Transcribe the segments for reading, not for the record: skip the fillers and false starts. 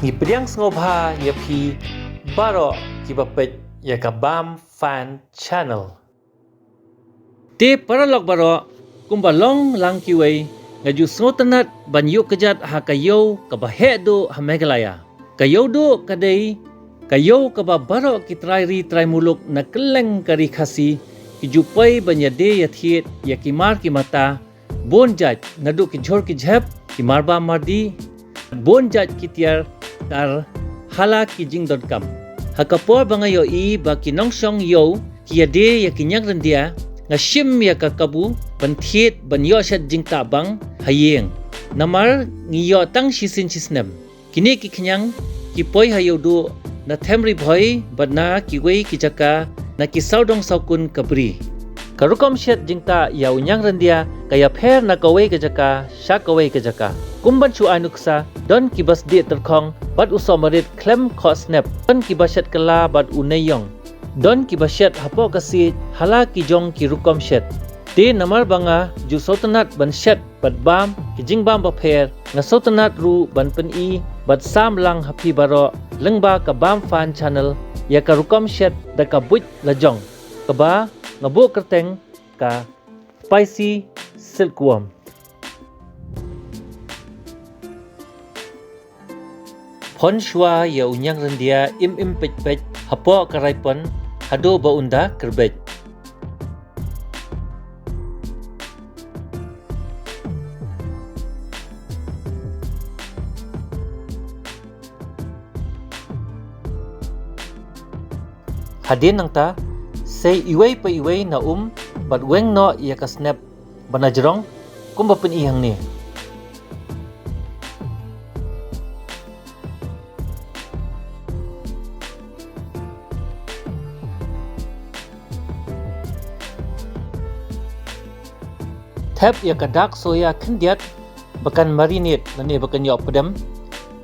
Ngipediang ngobha yapi baro kibapet yakabam fan channel. Te paralog baro kumbalong lang kiway ngaju sotanat banyu kejat hakayo kabahedo hamegalaya. Kayo do kadai kayo kababaro kitrai ri trai muluk na keleng kari khasi kijupai banyade yathiet yakimar kimata bonjat nadu kijhor kijhep kimarba mardi bonjat kitiar tar hala kijing.com hakapor bangayo I ba kinongsong yo kiyade yakinyak rendia ngashim yakakabu banthiet banyo shat jing tabang hayeng namar ngiyo tang shisin chisnem kini kikhnyang kipoi hayodu na themri bhoi badna kiwei kijaka na kisaudong saukun kabri karukom shat jingta yaunyang rendia kaya pher na kawei kijaka sha kawei kijaka kumban chu anuksa don kibas di terkhong bad usomarit klem kho snap don kibashat kala bad uneyong don kibashat hapo kasi hala kijong kirukom shat te namar banga ju sotanat ban shat bad bam kijing bam ba pher nga sotanat ru ban pen I bad sam lang happy baro lengba ka bam fan channel ya karukom shat da ka buj lajong kaba ngabu kerteng ka spicy silkworm Pon shwa ya unyang rendia im pech pech hapo karaipon hado baunda kerbej. Hadin nang ta say iway pa iway na bat weng no iya ka snap banajrong kumba pen ihang ni. Tap ya kadak soya kendiat bakan marinate nani bakan yok pedam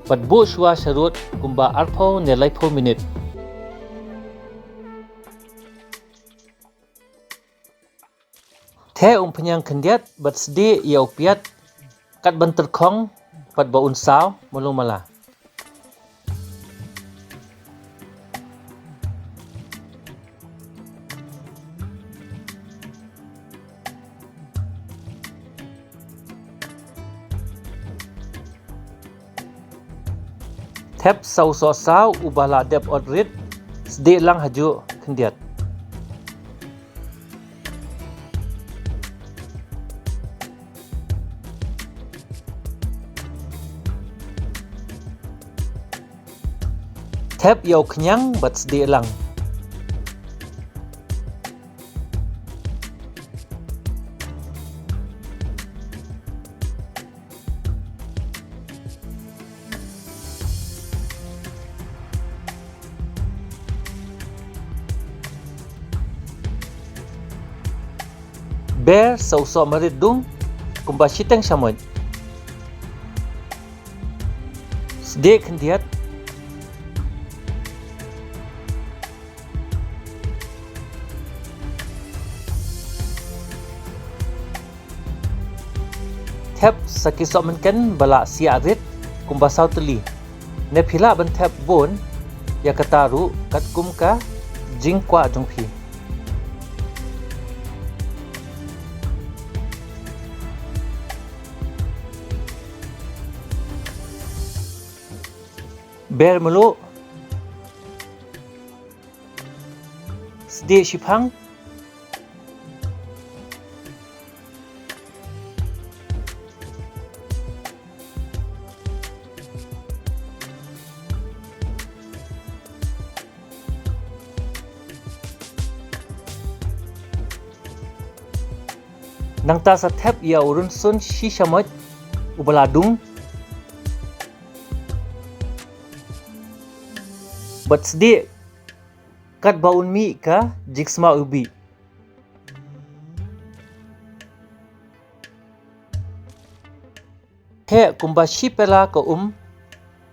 bat bu shwa sharut kumba arpo nelai po minute the penyang kendiat bat sedi ya upiat kat banter khong bat baun saw mulung mala Tap saw ubala dep odrit sedi lang haju kendiat Tap yau kenyang bat sedi lang Bear saw marit dung kumba shiteng shamod sedi kendiat Tap sakisok menken bala siarit kumba saw teli ne phila ban tap bon ya kataru kat kumka jingkwa jongphi Bear melu sedi shipang nang ta sa tap ya urun sun shishamot ubaladung bat sedi kat baun mi ka jiksma ubi he kumba shipela ka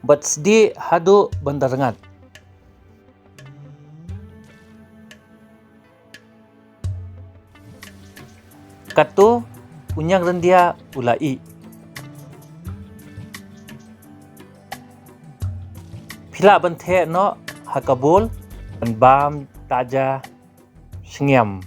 bat sedi hado bandarangat kato unyang rendia ulai Pila bante no hakabul ban bam taja sengiam.